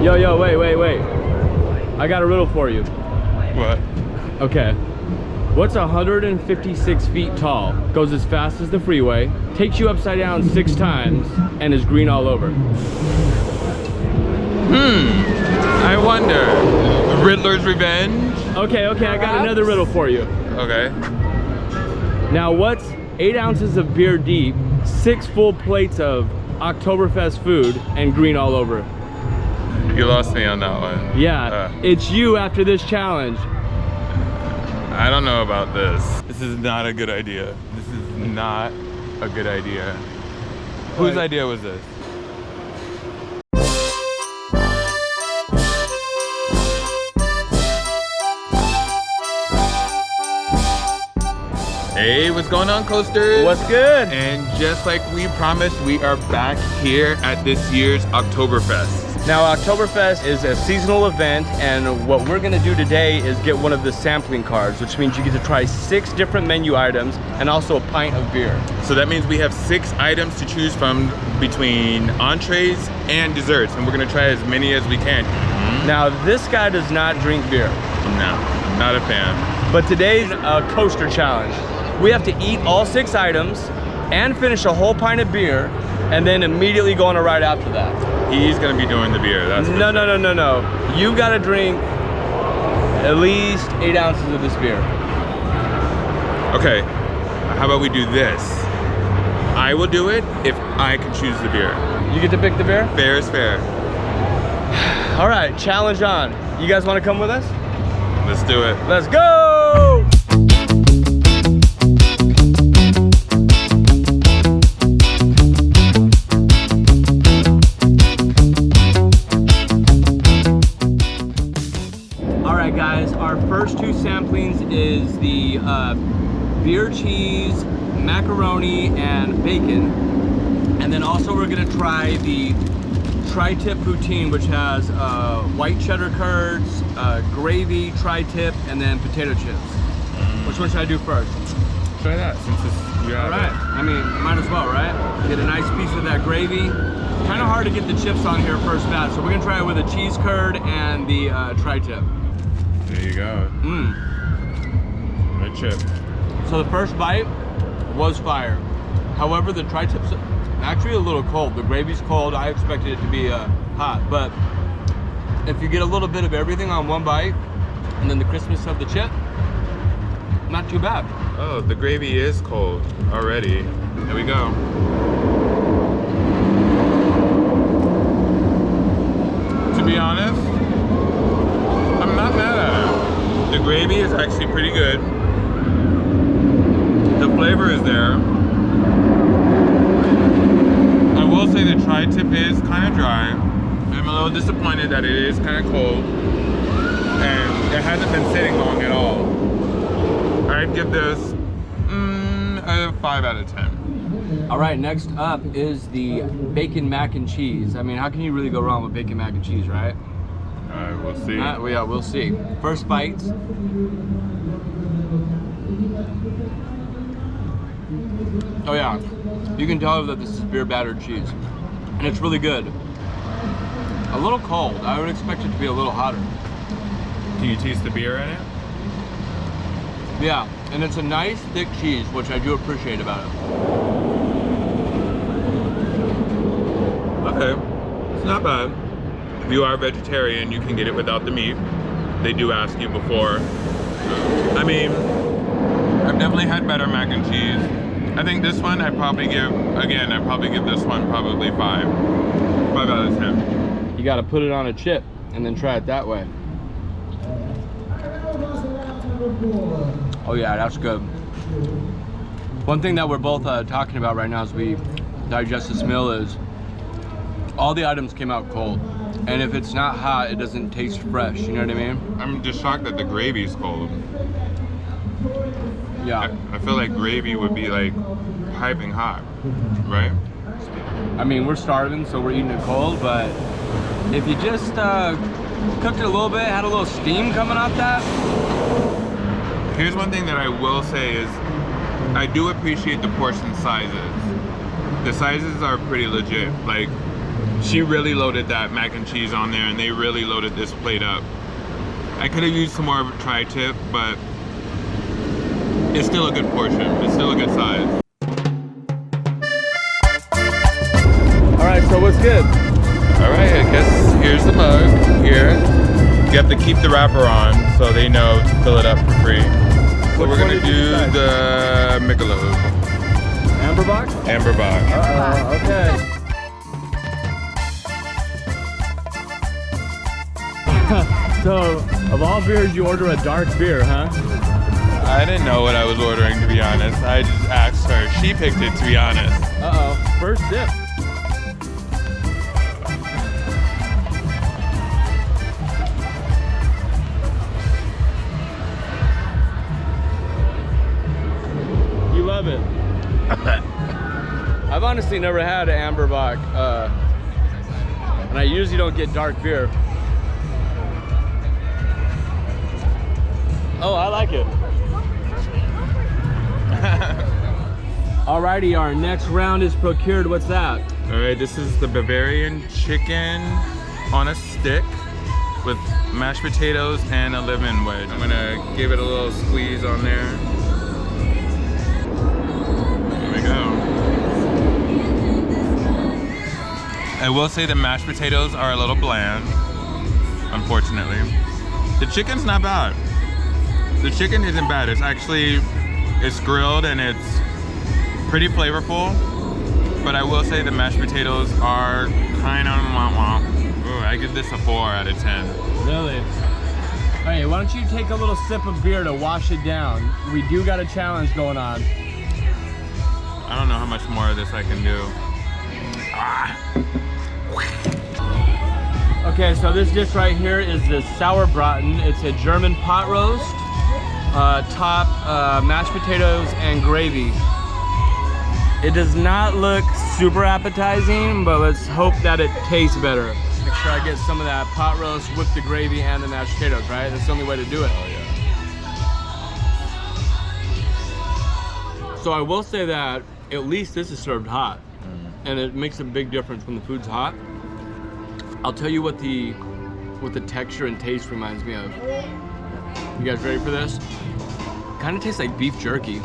Yo, wait. I got a riddle for you. What? Okay. What's 156 feet tall, goes as fast as the freeway, takes you upside down 6 times, and is green all over? I wonder. Riddler's Revenge? Okay, I got another riddle for you. Okay. Now, what's 8 ounces of beer deep, 6 full plates of Oktoberfest food, and green all over? You lost me on that one. Yeah, it's you after this challenge. I don't know about this. This is not a good idea. This is not a good idea. Whose idea was this? Hey, what's going on, coasters? What's good? And just like we promised, we are back here at this year's Oktoberfest. Now, Oktoberfest is a seasonal event, and what we're gonna do today is get one of the sampling cards, which means you get to try 6 different menu items and also a pint of beer. So that means we have 6 items to choose from between entrees and desserts, and we're gonna try as many as we can. Now, this guy does not drink beer. No, not a fan. But today's a coaster challenge. We have to eat all 6 items and finish a whole pint of beer, and then immediately go on a ride after that. He's gonna be doing the beer, that's for sure. No. You gotta drink at least 8 ounces of this beer. Okay, how about we do this? I will do it if I can choose the beer. You get to pick the beer? Fair is fair. All right, challenge on. You guys wanna come with us? Let's do it. Let's go! Guys, our first 2 samplings is the beer cheese, macaroni, and bacon. And then also we're gonna try the tri-tip poutine, which has white cheddar curds, gravy, tri-tip, and then potato chips. Which one should I do first? Try that since you're All right, I mean, might as well, right? Get a nice piece of that gravy. Kind of hard to get the chips on here first batch, so we're gonna try it with a cheese curd and the tri-tip. There you go. Good chip. So the first bite was fire. However, the tri-tip's actually a little cold. The gravy's cold. I expected it to be hot, but if you get a little bit of everything on one bite, and then the crispness of the chip, not too bad. Oh, the gravy is cold already. There we go. To be honest, I'm not mad at it. The gravy is actually pretty good. The flavor is there. I will say the tri-tip is kind of dry. I'm a little disappointed that it is kind of cold. And it hasn't been sitting long at all. I'd give this a 5 out of 10. All right, next up is the bacon mac and cheese. I mean, how can you really go wrong with bacon mac and cheese, right? We'll see. Yeah, we'll see. First bites. Oh yeah, you can tell that this is beer battered cheese, and it's really good. A little cold. I would expect it to be a little hotter. Can you taste the beer in it? Yeah, and it's a nice thick cheese, which I do appreciate about it. Okay, it's not bad. If you are a vegetarian, you can get it without the meat. They do ask you before. I mean, I've definitely had better mac and cheese. I think this one I'd probably give this one probably 5 out of 10. You gotta put it on a chip and then try it that way. Oh yeah, that's good. One thing that we're both talking about right now as we digest this meal is all the items came out cold. And if it's not hot, it doesn't taste fresh, you know what I mean? I'm just shocked that the gravy's cold. Yeah. I feel like gravy would be like piping hot, right? I mean, we're starving, so we're eating it cold, but if you just cooked it a little bit, had a little steam coming off that. Here's one thing that I will say is, I do appreciate the portion sizes. The sizes are pretty legit. Like, She really loaded that mac and cheese on there, and they really loaded this plate up. I could have used some more of a tri-tip, but it's still a good portion. It's still a good size. All right, so what's good? All right, I guess here's the mug. Here, you have to keep the wrapper on so they know to fill it up for free. So we're gonna do the Michelob. Amberbach? Amberbach. Okay. So, of all beers, you order a dark beer, huh? I didn't know what I was ordering, to be honest. I just asked her. She picked it, to be honest. Uh-oh. First sip. You love it. I've honestly never had an Amberbach, and I usually don't get dark beer. Oh, I like it. Alrighty, our next round is procured. What's that? All right, this is the Bavarian chicken on a stick with mashed potatoes and a lemon wedge. I'm gonna give it a little squeeze on there. There we go. I will say the mashed potatoes are a little bland, unfortunately. The chicken's not bad. The chicken isn't bad. It's grilled and it's pretty flavorful. But I will say the mashed potatoes are kind of womp. Ooh, I give this a 4 out of 10. Really? Hey, why don't you take a little sip of beer to wash it down? We do got a challenge going on. I don't know how much more of this I can do. Ah. Okay, so this dish right here is the Sauerbraten. It's a German pot roast. Top mashed potatoes and gravy. It does not look super appetizing, but let's hope that it tastes better. Make sure I get some of that pot roast with the gravy and the mashed potatoes, right? That's the only way to do it. Oh yeah. So I will say that at least this is served hot, and it makes a big difference when the food's hot. I'll tell you what the texture and taste reminds me of. You guys ready for this? Kind of tastes like beef jerky.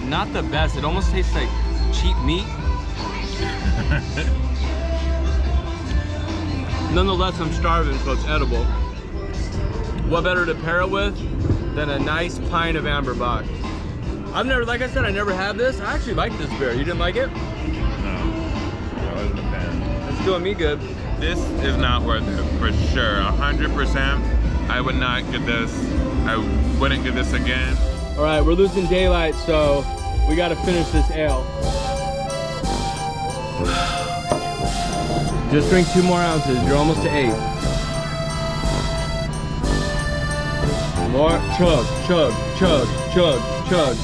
Not the best. It almost tastes like cheap meat. Nonetheless, I'm starving, so it's edible. What better to pair it with than a nice pint of Amberbach? I've never, like I said, I never had this. I actually like this beer. You didn't like it? No, I wasn't a fan. It's doing me good. This is not worth it for sure. 100%. I would not get this. I wouldn't get this again. All right, we're losing daylight, so we got to finish this ale. Just drink 2 more ounces. You're almost to 8. More. Chug, chug, chug, chug, chug.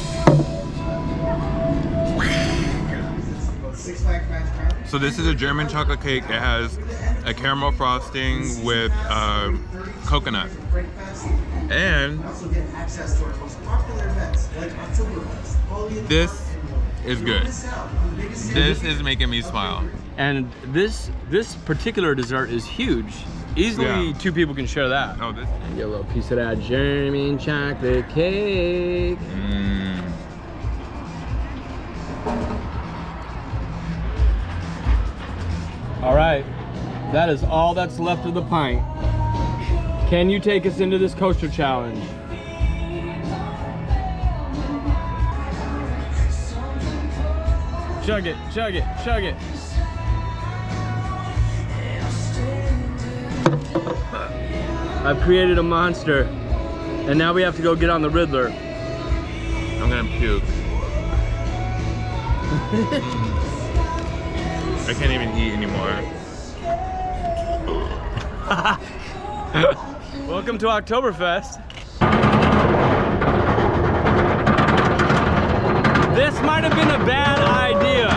So this is a German chocolate cake. It has a caramel frosting with coconut. And this is good. This is making me smile. And this particular dessert is huge. Easily 2 people can share that. Oh, this. Get a little piece of that German chocolate cake. All right, that is all that's left of the pint. Can you take us into this coaster challenge? Chug it, chug it, chug it. I've created a monster, and now we have to go get on the Riddler. I'm gonna puke. I can't even eat anymore. Welcome to Oktoberfest. This might have been a bad idea.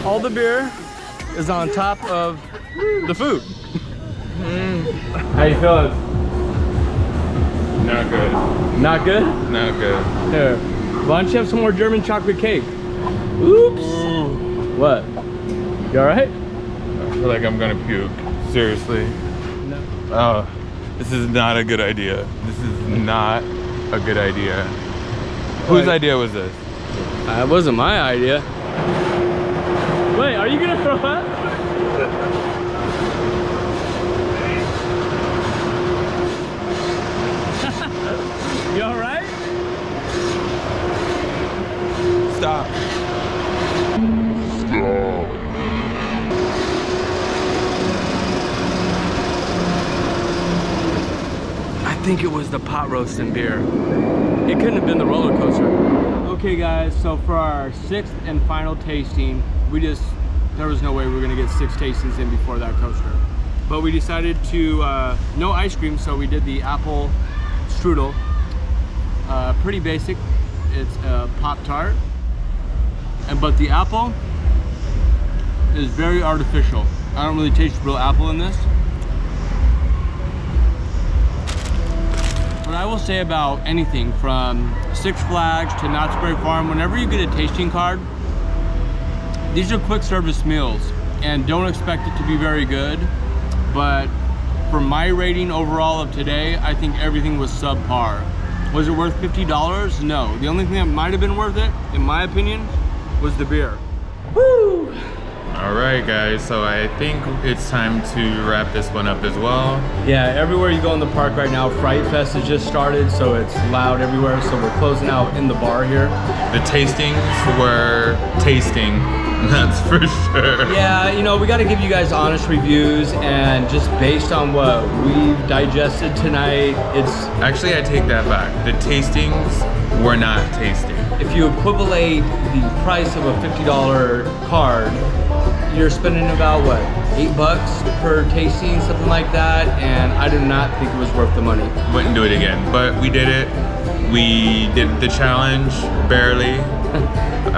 All the beer is on top of the food. How you feeling? Not good. Not good? Not good. Here, why don't you have some more German chocolate cake? Oops. What? You alright? I feel like I'm gonna puke. Seriously. No. Oh, this is not a good idea. This is not a good idea. Whose idea was this? That wasn't my idea. Wait, are you gonna throw up? You alright? Stop. I think it was the pot roast and beer. It couldn't have been the roller coaster. Okay guys, so for our 6th and final tasting, there was no way we were gonna get 6 tastings in before that coaster. But we decided to, no ice cream, so we did the apple strudel. Pretty basic, it's a Pop-Tart. But the apple is very artificial. I don't really taste real apple in this. What I will say about anything from Six Flags to Knott's Berry Farm, whenever you get a tasting card, these are quick service meals and don't expect it to be very good. But for my rating overall of today, I think everything was subpar. Was it worth $50? No. The only thing that might have been worth it, in my opinion, was the beer. Woo! All right, guys, so I think it's time to wrap this one up as well. Yeah, everywhere you go in the park right now, Fright Fest has just started, so it's loud everywhere, so we're closing out in the bar here. The tastings were tasting, that's for sure. Yeah, you know, we got to give you guys honest reviews, and just based on what we've digested tonight, it's... Actually, I take that back. The tastings were not tasting. If you equivalate the price of a $50 card, you're spending about what, $8 per tasting, something like that, and I do not think it was worth the money. Wouldn't do it again, but we did it. We did the challenge, barely.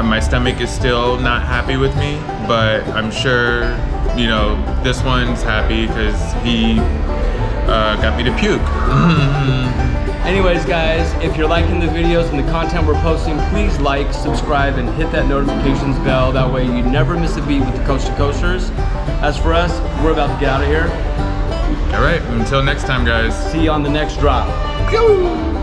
My stomach is still not happy with me, but I'm sure, you know, this one's happy because he got me to puke. Anyways guys, if you're liking the videos and the content we're posting, please like, subscribe, and hit that notifications bell. That way you never miss a beat with the Coast to Coasters. As for us, we're about to get out of here. All right, until next time, guys. See you on the next drop. Pew!